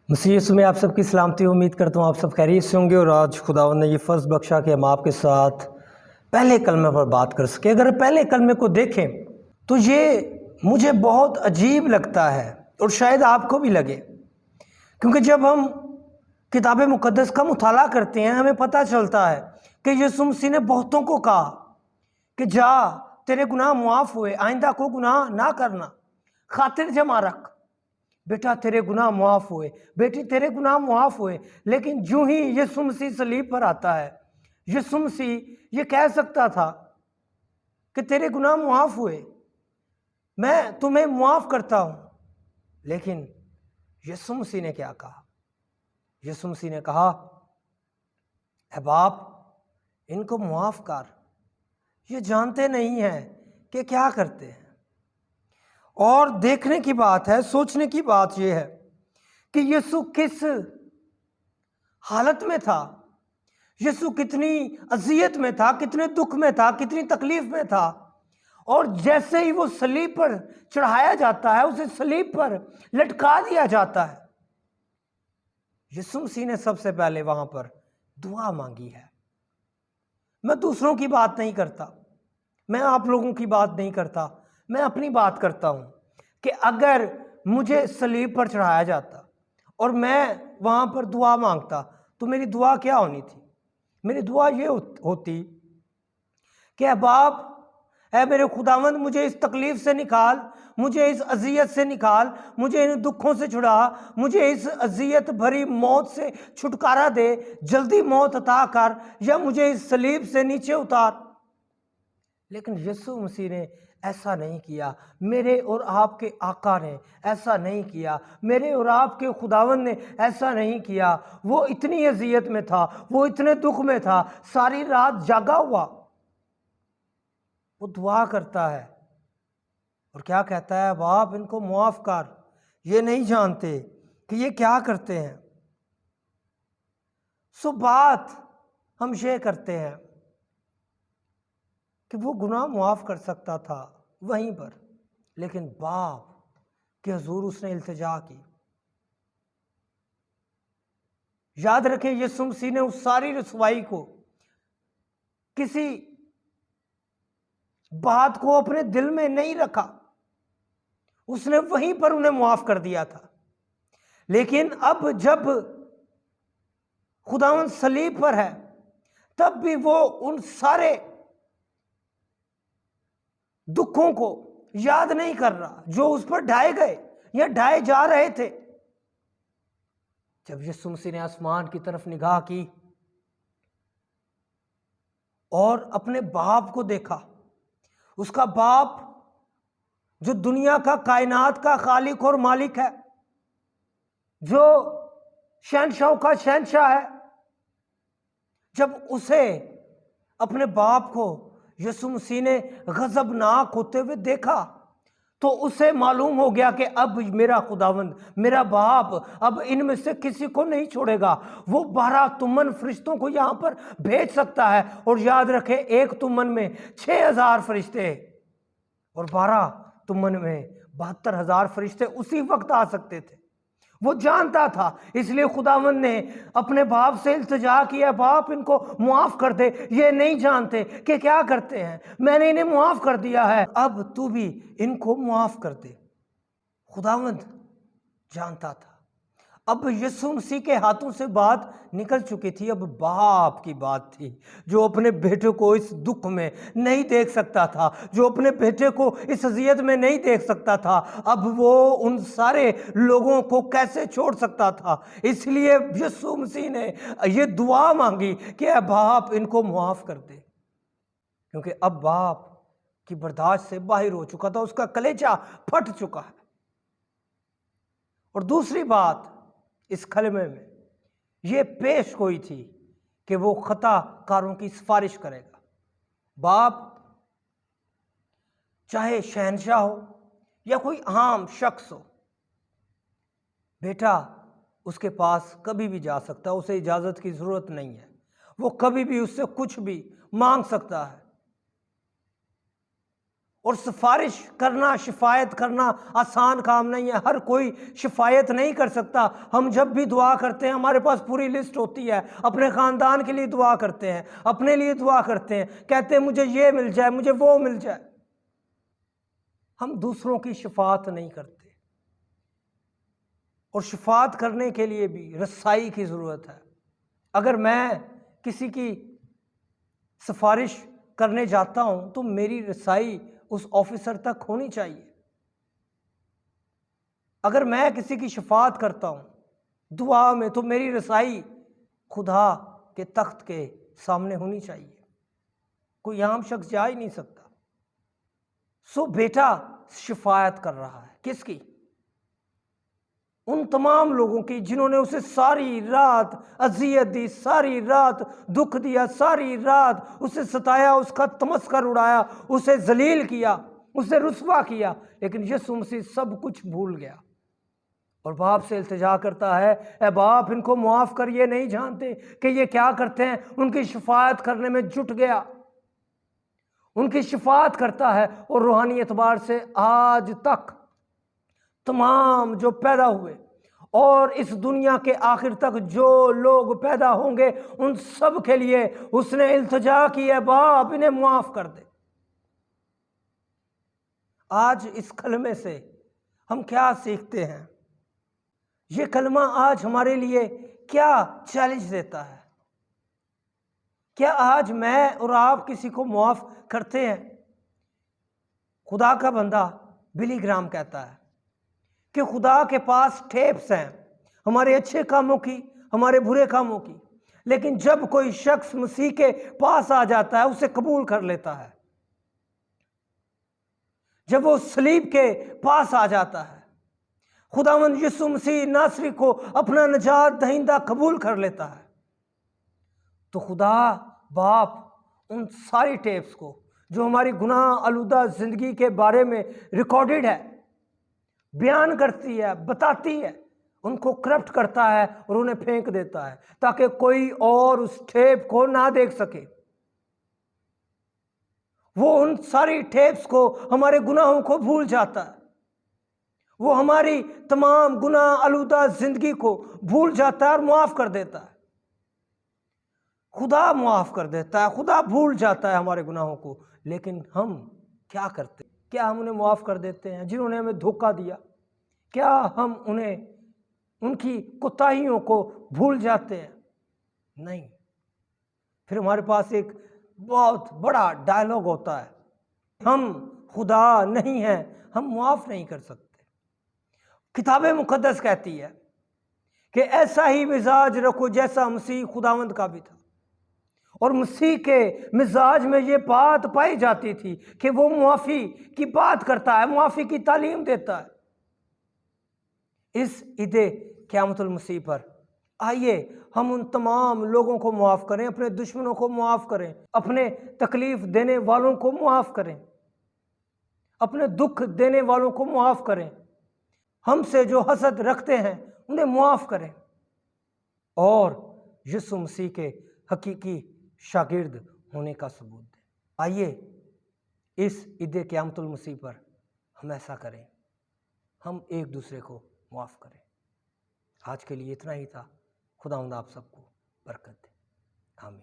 मसीह यीशु में आप सबकी सलामती उम्मीद करता हूँ आप सब खैरियत से होंगे। और आज खुदावंद ने ये फ़र्ज़ बख्शा कि हम आपके साथ पहले कलमे पर बात कर सके। अगर पहले कलमे को देखें तो ये मुझे बहुत अजीब लगता है और शायद आपको भी लगे, क्योंकि जब हम किताब मुक़द्दस का मुताला करते हैं हमें पता चलता है कि यीशु मसीह ने बहुतों को कहा कि जा तेरे गुनाह मुआफ़ हुए, आइंदा को गुनाह ना करना, खातिर जमा रख। बेटा तेरे गुनाह मुआफ़ हुए, बेटी तेरे गुनाह मुआफ़ हुए। लेकिन जो ही यीशु मसीह सलीब पर आता है, यीशु मसीह ये कह सकता था कि तेरे गुनाह मुआफ़ हुए, मैं तुम्हें मुआफ़ करता हूँ। लेकिन यीशु मसीह ने क्या कहा? यीशु मसीह ने कहा, ऐ बाप इनको मुआफ़ कर, ये जानते नहीं हैं कि क्या करते हैं। और देखने की बात है, सोचने की बात यह है कि यीशु किस हालत में था, यीशु कितनी अजियत में था, कितने दुख में था, कितनी तकलीफ में था। और जैसे ही वो सलीब पर चढ़ाया जाता है, उसे सलीब पर लटका दिया जाता है, यीशु मसीह ने सबसे पहले वहां पर दुआ मांगी है। मैं दूसरों की बात नहीं करता, मैं आप लोगों की बात नहीं करता, मैं अपनी बात करता हूं कि अगर मुझे सलीब पर चढ़ाया जाता और मैं वहां पर दुआ मांगता तो मेरी दुआ क्या होनी थी? मेरी दुआ ये होती कि ऐ बाप, ऐ मेरे खुदावंद, मुझे इस तकलीफ से निकाल, मुझे इस अजियत से निकाल, मुझे इन दुखों से छुड़ा, मुझे इस अजियत भरी मौत से छुटकारा दे, जल्दी मौत अता कर, या मुझे इस सलीब से नीचे उतार। लेकिन यीशु मसीह ने ऐसा नहीं किया, मेरे और आपके आका ने ऐसा नहीं किया, मेरे और आपके खुदावंद ने ऐसा नहीं किया। वो इतनी अजियत में था, वो इतने दुख में था, सारी रात जागा हुआ वो दुआ करता है और क्या कहता है? बाप इनको मुआफ़ कर, ये नहीं जानते कि ये क्या करते हैं। सो बात हम ये करते हैं कि वो गुनाह मुआफ़ कर सकता था वहीं पर, लेकिन बाप के हुजूर उसने इल्तिजा की। याद रखें, यीशु मसीह ने उस सारी रसवाई को, किसी बात को अपने दिल में नहीं रखा, उसने वहीं पर उन्हें मुआफ़ कर दिया था। लेकिन अब जब खुदावंद सलीब पर है, तब भी वो उन सारे दुखों को याद नहीं कर रहा जो उस पर ढाए गए या ढाए जा रहे थे। जब यीशु मसीह ने आसमान की तरफ निगाह की और अपने बाप को देखा, उसका बाप जो दुनिया का, कायनात का खालिक और मालिक है, जो शहंशाहों का शहंशाह है, जब उसे, अपने बाप को यीशु मसीह ने गजबनाक होते हुए देखा तो उसे मालूम हो गया कि अब मेरा खुदावंद, मेरा बाप अब इनमें से किसी को नहीं छोड़ेगा। वो 12 तुमन फरिश्तों को यहाँ पर भेज सकता है। और याद रखें, एक तुमन में 6000 फरिश्ते और 12 तुमन में 72,000 फरिश्ते उसी वक्त आ सकते थे। वो जानता था, इसलिए खुदावंद ने अपने बाप से इल्तिजा किया, बाप इनको मुआफ़ कर दे, ये नहीं जानते कि क्या करते हैं, मैंने इन्हें मुआफ़ कर दिया है, अब तू भी इनको मुआफ़ कर दे। खुदावंद जानता था। अब यीशु मसीह के हाथों से बात निकल चुकी थी, अब बाप की बात थी, जो अपने बेटे को इस दुख में नहीं देख सकता था, जो अपने बेटे को इस अजियत में नहीं देख सकता था, अब वो उन सारे लोगों को कैसे छोड़ सकता था। इसलिए यीशु मसीह ने ये दुआ मांगी कि ऐ बाप इनको मुआफ़ कर दे, क्योंकि अब बाप की बर्दाश्त से बाहर हो चुका था, उसका कलेजा फट चुका है। और दूसरी बात इस कलमे में यह पेश हुई थी कि वो खताकारों की सिफारिश करेगा। बाप चाहे शहंशाह हो या कोई आम शख्स हो, बेटा उसके पास कभी भी जा सकता है, उसे इजाज़त की ज़रूरत नहीं है, वो कभी भी उससे कुछ भी मांग सकता है। और सिफारिश करना, शिफायत करना आसान काम नहीं है। हर कोई शिफायत नहीं कर सकता। हम जब भी दुआ करते हैं हमारे पास पूरी लिस्ट होती है। अपने ख़ानदान के लिए दुआ करते हैं, अपने लिए दुआ करते हैं, कहते हैं मुझे ये मिल जाए, मुझे वो मिल जाए। हम दूसरों की शिफात नहीं करते। और शिफात करने के लिए भी रसाई की ज़रूरत है। अगर मैं किसी की सिफारिश करने जाता हूं तो मेरी रसाई उस ऑफिसर तक होनी चाहिए। अगर मैं किसी की शफात करता हूं दुआ में तो मेरी रसाई खुदा के तख्त के सामने होनी चाहिए। कोई आम शख्स जा ही नहीं सकता। सो बेटा शिफायत कर रहा है किसकी? उन तमाम लोगों की जिन्होंने उसे सारी रात अजियत दी, सारी रात दुख दिया, सारी रात उसे सताया, उसका तमस्कर उड़ाया, उसे जलील किया, उसे रुस्वा किया। लेकिन यीशु मसीह सब कुछ भूल गया और बाप से इल्तिजा करता है, ए बाप इनको मुआफ़ कर, ये नहीं जानते कि ये क्या करते हैं। उनकी शिफायत करने में जुट गया, उनकी शिफायत करता है। और रूहानी एतबार से आज तक तमाम जो पैदा हुए और इस दुनिया के आखिर तक जो लोग पैदा होंगे उन सब के लिए उसने इल्तिजा की है, बाप इन्हें मुआफ़ कर दे। आज इस कलमे से हम क्या सीखते हैं? ये कलमा आज हमारे लिए क्या चैलेंज देता है? क्या आज मैं और आप किसी को मुआफ़ करते हैं? खुदा का बंदा बिली ग्राम कहता है कि खुदा के पास टेप्स हैं हमारे अच्छे कामों की, हमारे बुरे कामों की, लेकिन जब कोई शख्स मसीह के पास आ जाता है उसे कबूल कर लेता है। जब वो सलीब के पास आ जाता है, खुदावंद यीशु मसीह नासरी को अपना निजात दहिंदा कबूल कर लेता है, तो खुदा बाप उन सारी टेप्स को जो हमारी गुनाह आलूदा जिंदगी के बारे में रिकॉर्डेड है, बयान करती है, बताती है, उनको करप्ट करता है और उन्हें फेंक देता है ताकि कोई और उस टेप को ना देख सके। वो उन सारी टेप्स को, हमारे गुनाहों को भूल जाता है। वो हमारी तमाम गुनाह आलूदा जिंदगी को भूल जाता है और मुआफ़ कर देता है। खुदा मुआफ़ कर देता है, खुदा भूल जाता है हमारे गुनाहों को। लेकिन हम क्या करते? क्या हम उन्हें मुआफ़ कर देते हैं जिन्होंने हमें धोखा दिया? क्या हम उन्हें, उनकी कोताहियों को भूल जाते हैं? नहीं। फिर हमारे पास एक बहुत बड़ा डायलॉग होता है, हम खुदा नहीं हैं, हम मुआफ़ नहीं कर सकते। किताब मुक़द्दस कहती है कि ऐसा ही मिजाज रखो जैसा मसीह खुदावंद का भी था। और मसीह के मिजाज में ये बात पाई जाती थी कि वो मुआफ़ी की बात करता है, मुआफ़ी की तालीम देता है। इस ईदे क़यामतुल मसीह पर आइए हम उन तमाम लोगों को मुआफ़ करें, अपने दुश्मनों को मुआफ़ करें, अपने तकलीफ़ देने वालों को मुआफ़ करें, अपने दुख देने वालों को मुआफ़ करें, हमसे जो हसद रखते हैं उन्हें मुआफ़ करें और यीशु मसीह के हकीकी शागिर्द होने का सबूत दें। आइए इस ईद क़यामतुल मसीह पर हम ऐसा करें, हम एक दूसरे को मुआफ़ करें। आज के लिए इतना ही था। खुदावंद आप सबको बरकत दे। आमीन।